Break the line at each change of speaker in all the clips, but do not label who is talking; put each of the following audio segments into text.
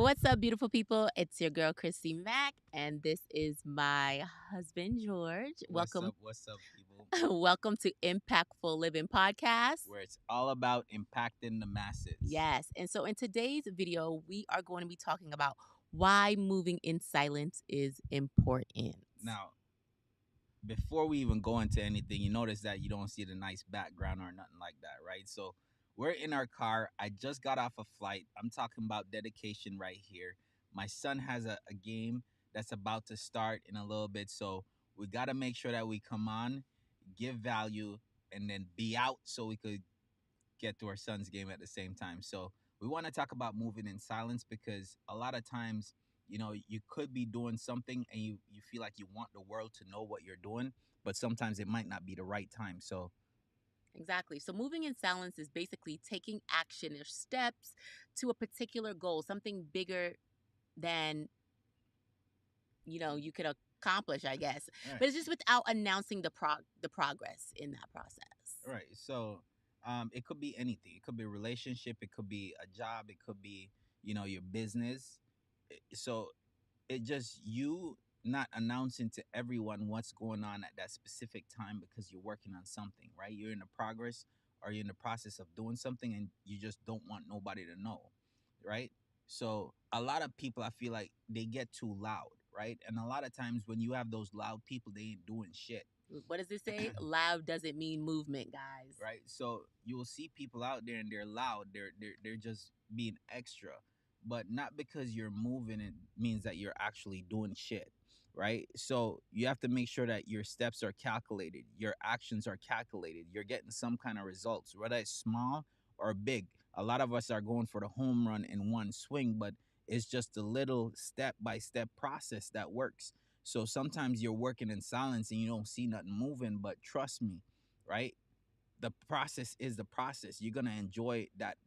What's up, beautiful people? It's your girl, Crissy Mack, and this is my husband, George.
What's
Welcome.
up? What's up, people?
Welcome to Impactful Living Podcast.
Where it's all about impacting the masses.
Yes. And so in today's video, we are going to be talking about why moving in silence is important.
Now, before we even go into anything, you notice that you don't see the nice background or nothing like that, right? So we're in our car. I just got off a flight. I'm talking about dedication right here. My son has a game that's about to start in a little bit. So we got to make sure that we come on, give value, and then be out so we could get to our son's game at the same time. So we want to talk about moving in silence because a lot of times, you could be doing something and you feel like you want the world to know what you're doing, but sometimes it might not be the right time. So
Exactly. So moving in silence is basically taking action or steps to a particular goal, something bigger than you could accomplish, I guess.
right,
But it's just without announcing the progress in that process.
right. So it could be anything. It could be a relationship. It could be a job. It could be your business. So it just you not announcing to everyone what's going on at that specific time because you're working on something, right? You're in the progress or you're in the process of doing something and you just don't want nobody to know, right? So a lot of people, I feel like they get too loud, right? And a lot of times when you have those loud people, they ain't doing shit.
What does it say? Loud doesn't mean movement, guys.
Right? So you will see people out there and they're loud. They're just being extra, but not because you're moving. It means that you're actually doing shit, right? So you have to make sure that your steps are calculated, your actions are calculated. You're getting some kind of results, whether it's small or big. A lot of us are going for the home run in one swing, but it's just a little step by step process that works. So sometimes you're working in silence and you don't see nothing moving, but trust me, right? The process is the process. You're gonna enjoy that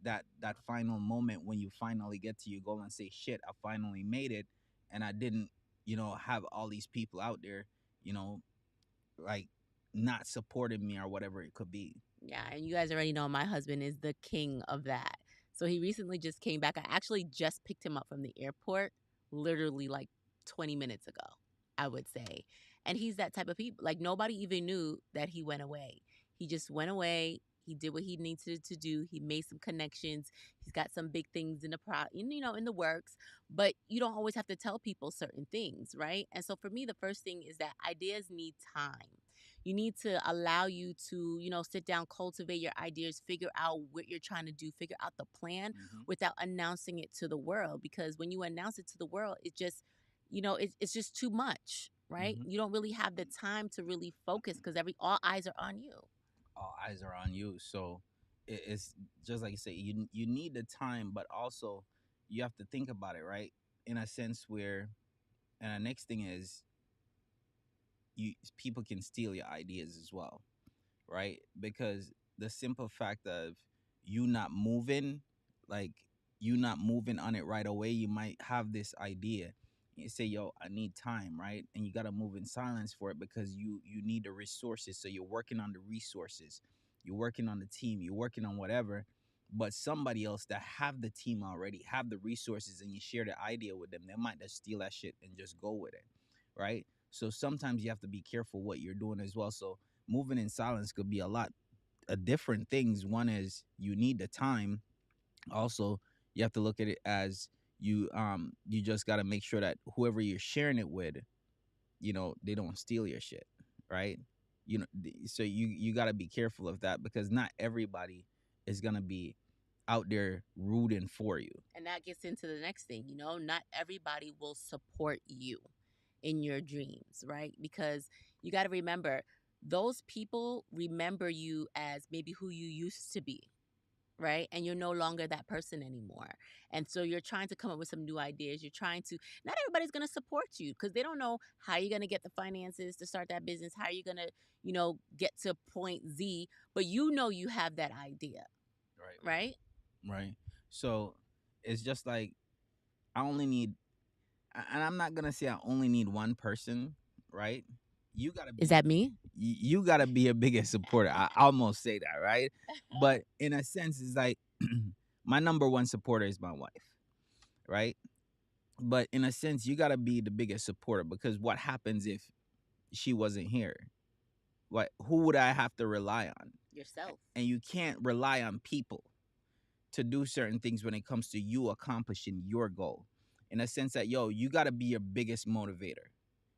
final moment when you finally get to your goal and say, "Shit, I finally made it," and I didn't, have all these people out there, you know, like not supporting me or whatever it could be.
Yeah, and you guys already know my husband is the king of that. So he recently just came back. I actually just picked him up from the airport literally like 20 minutes ago, I would say. And he's that type of people. Like nobody even knew that he went away. He just went away. He did what he needed to do. He made some connections. He's got some big things in in the works. But you don't always have to tell people certain things, right? And so for me, the first thing is that ideas need time. You need to allow you to, sit down, cultivate your ideas, figure out what you're trying to do, figure out the plan without announcing it to the world. Because when you announce it to the world, it just, it's just too much, right?
Hmm.
You don't really have the time to really focus because all eyes are on you.
All eyes are on you. So it's just like you say, you need the time, but also you have to think about it, right? In a sense where, and the next thing is, people can steal your ideas as well, right? Because the simple fact of you not moving, like you not moving on it right away, you might have this idea. You say, "Yo, I need time," right? And you gotta move in silence for it because you need the resources. So you're working on the resources, you're working on the team, you're working on whatever. But somebody else that have the team already, have the resources, and you share the idea with them, they might just steal that shit and just go with it, right? So sometimes you have to be careful what you're doing as well. So moving in silence could be a lot of different things. One is you need the time. Also, you have to look at it as you just got to make sure that whoever you're sharing it with, they don't steal your shit, right? So you got to be careful of that because not everybody is going to be out there rooting for you.
And that gets into the next thing, not everybody will support you in your dreams, right? Because you got to remember, those people remember you as maybe who you used to be, right? And you're no longer that person anymore. And so you're trying to come up with some new ideas. You're trying to, not everybody's going to support you because they don't know how you're going to get the finances to start that business, how you're going to, get to point Z, but you have that idea, right?
Right. So it's just like I only need, and I'm not gonna say I only need one person, right? You gotta
Is
be,
that me?
you gotta be a biggest supporter. I almost say that, right? But in a sense, it's like my number one supporter is my wife, right? But in a sense, you got to be the biggest supporter, because what happens if she wasn't here? What, who would I have to rely on?
Yourself.
And you can't rely on people to do certain things when it comes to you accomplishing your goal. In a sense that, yo, you got to be your biggest motivator.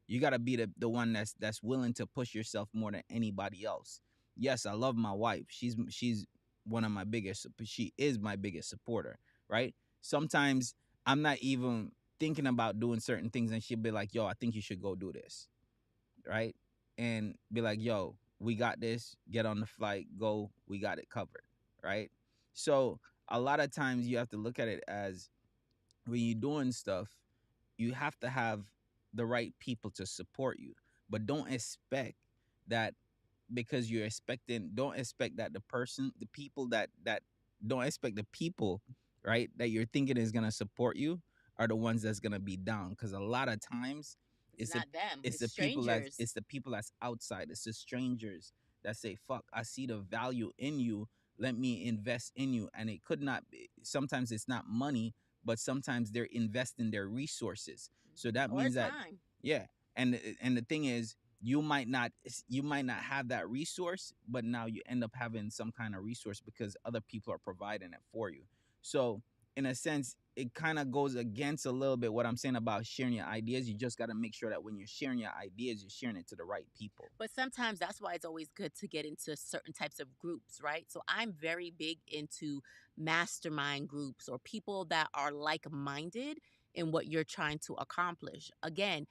You got to be the one that's willing to push yourself more than anybody else. Yes, I love my wife. She's one of my biggest, she is my biggest supporter, right? Sometimes I'm not even thinking about doing certain things, and she'll be like, yo, I think you should go do this, right? And be like, yo, we got this, get on the flight, go, we got it covered, right? So a lot of times you have to look at it as, when you're doing stuff, you have to have the right people to support you. But don't expect that, because you're expecting, don't expect that the people that don't expect the people, right, that you're thinking is going to support you are the ones that's going to be down. Because a lot of times
It's
it's the
not them.
it's
It's
the people that's
strangers.
it's the people that's outside, it's the strangers that say, fuck, I see the value in you, let me invest in you. And it could not be, sometimes it's not money, but sometimes they're investing their resources. So that
Or
means that,
time.
yeah. And the thing is, you might not have that resource, but now you end up having some kind of resource because other people are providing it for you. So in a sense, it kind of goes against a little bit what I'm saying about sharing your ideas. You just got to make sure that when you're sharing your ideas, you're sharing it to the right people.
But sometimes that's why it's always good to get into certain types of groups, right? So I'm very big into mastermind groups or people that are like minded in what you're trying to accomplish. Again,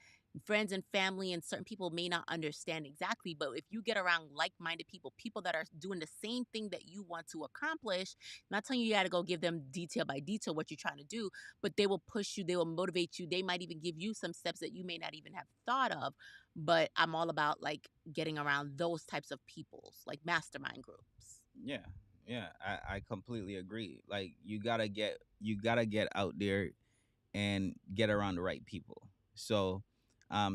friends and family and certain people may not understand exactly, but if you get around like minded people, people that are doing the same thing that you want to accomplish, I'm not telling you got to go give them detail by detail what you're trying to do, but they will push you, they will motivate you, they might even give you some steps that you may not even have thought of. But I'm all about like getting around those types of peoples, like mastermind groups.
Yeah, yeah, I completely agree. Like you gotta get out there and get around the right people. So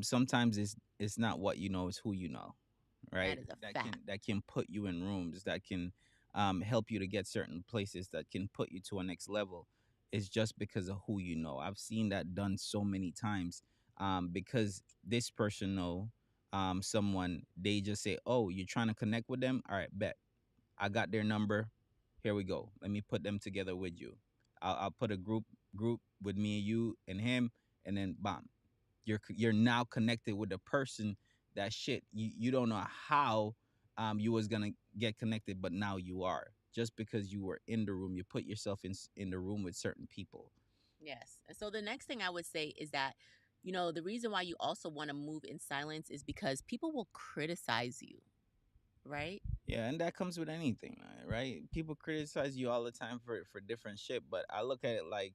sometimes it's not what you know, it's who you know,
That
right?
is a
That can
fact.
that can put you in rooms, that can help you to get certain places, that can put you to a next level. It's just because of who you know. I've seen that done so many times, because this person know someone, they just say, oh, you're trying to connect with them, all right, bet, I got their number. Here we go. Let me put them together with you. I'll put a group with me and you and him, and then bam, you're now connected with the person. That shit, you don't know how you was gonna get connected, but now you are, just because you were in the room. You put yourself in the room with certain people.
Yes. And so the next thing I would say is that, the reason why you also want to move in silence is because people will criticize you, right?
Yeah, and that comes with anything, right? People criticize you all the time for different shit, but I look at it like,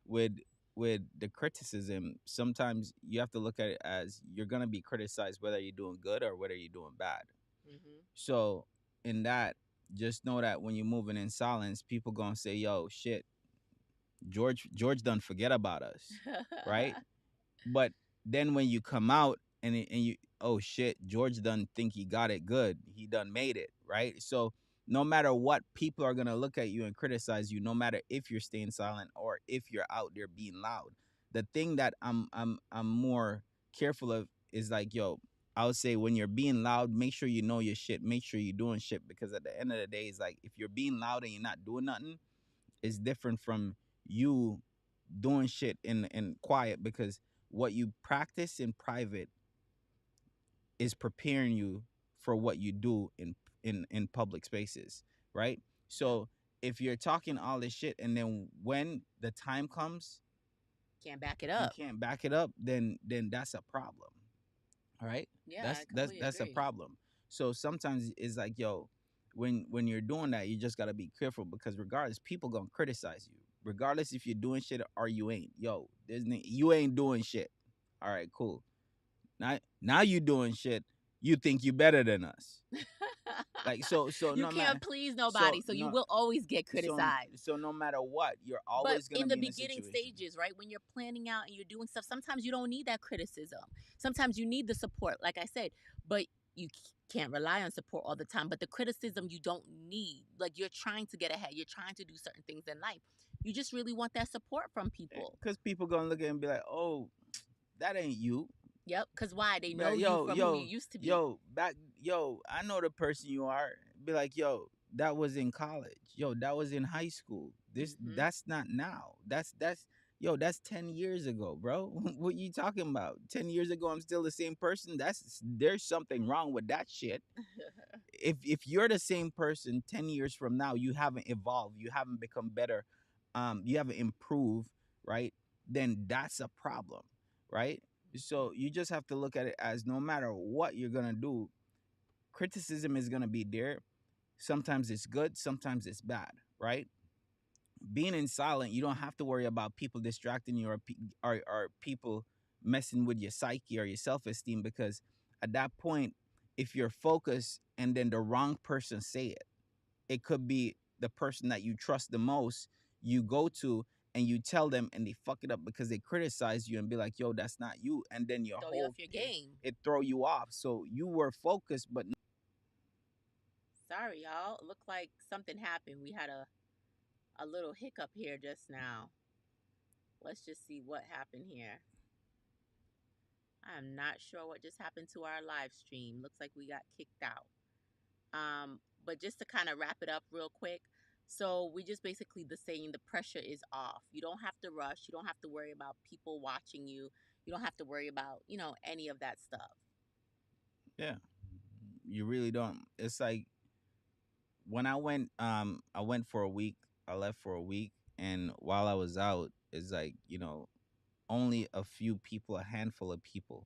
with with the criticism, sometimes you have to look at it as, you're gonna be criticized whether you're doing good or whether you're doing bad.
Hmm.
So in that, just know that when you're moving in silence, people gonna say, yo, shit, George done forget about us, right? But then when you come out, and you, oh shit, George done think he got it good. He done made it, right? So no matter what, people are gonna look at you and criticize you, no matter if you're staying silent or if you're out there being loud. The thing that I'm more careful of is like, yo, I would say, when you're being loud, make sure you know your shit, make sure you're doing shit, because at the end of the day, it's like, if you're being loud and you're not doing nothing, it's different from you doing shit in quiet, because what you practice in private is preparing you for what you do in public spaces, right?
Yep.
So if you're talking all this shit, and then when the time comes,
Can't back it
you
up.
can't back it up, then that's a problem. All right,
Yeah,
that's
I
that's
completely
that's a
agree.
problem. So sometimes it's like, yo, when you're doing that, you just got to be careful, because regardless, people gonna criticize you, regardless if you're doing shit or you ain't. Yo, you ain't doing shit. All right, cool. Now you doing shit. You think you better than us. Like, so
You
no matter,
can't please
so
nobody, so you
no
will always get
so
criticized.
so no matter what, you're
But
always gonna
in the
be in a
beginning
situation.
stages, right, when you're planning out and you're doing stuff, sometimes you don't need that criticism. Sometimes you need the support, like I said, but you can't rely on support all the time. But the criticism you don't need. Like, you're trying to get ahead, you're trying to do certain things in life. You just really want that support from people.
Because people gonna look at it and be like, oh, that ain't you.
Yep. Because why? They
Be
know
like,
you
yo,
from who you
yo,
used to be.
yo, back, yo, I know the person you are. Be like, yo, that was in college. Yo, that was in high school.
Hmm.
That's not now. Yo, that's 10 years ago, bro. What you talking about? 10 years ago, I'm still the same person. There's something wrong with that shit. If you're the same person 10 years from now, you haven't evolved, you haven't become better, you haven't improved, right? Then that's a problem, right? So you just have to look at it as no matter what you're gonna do, criticism is gonna be there. Sometimes it's good, sometimes it's bad, right? Being in silent, you don't have to worry about people distracting you, or people messing with your psyche or your self-esteem, because at that point, if you're focused and then the wrong person say it, it could be the person that you trust the most, you go to and you tell them and they fuck it up because they criticize you and be like, yo, that's not you, and then your
Throw you off
whole
your game.
it throw you off. So you were focused, but
Sorry, y'all. It looked like something happened. We had a little hiccup here just now. Let's just see what happened here. I'm not sure what just happened to our live stream. Looks like we got kicked out. But just to kind of wrap it up real quick, so we just basically the saying the pressure is off. You don't have to rush. You don't have to worry about people watching you. You don't have to worry about, any of that stuff.
yeah, you really don't. It's like when I went for a week, I left for a week, and while I was out, it's like, only a few people, a handful of people,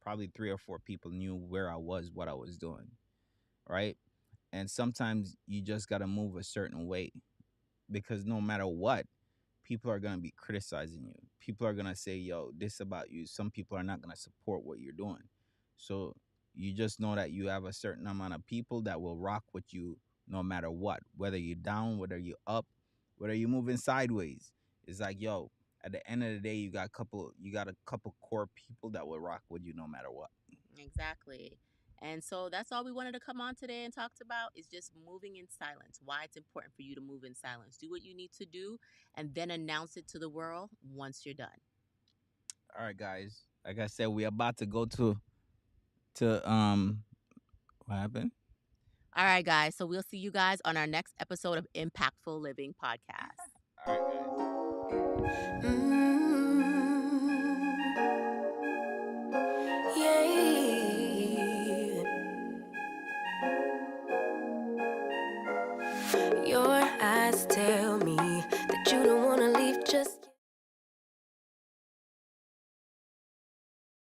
probably 3 or 4 people knew where I was, what I was doing, right? And sometimes you just got to move a certain way, because no matter what, people are going to be criticizing you. People are going to say, yo, this about you. Some people are not going to support what you're doing. So you just know that you have a certain amount of people that will rock with you no matter what, whether you're down, whether you're up, whether you're moving sideways. It's like, yo, at the end of the day, you got a couple core people that will rock with you no matter what.
Exactly. And so that's all we wanted to come on today and talk about is just moving in silence. Why it's important for you to move in silence. Do what you need to do and then announce it to the world once you're done.
All right, guys. Like I said, we're about to go to what happened?
All right, guys. So we'll see you guys on our next episode of Impactful Living Podcast.
All right,
Yeah. Your eyes tell me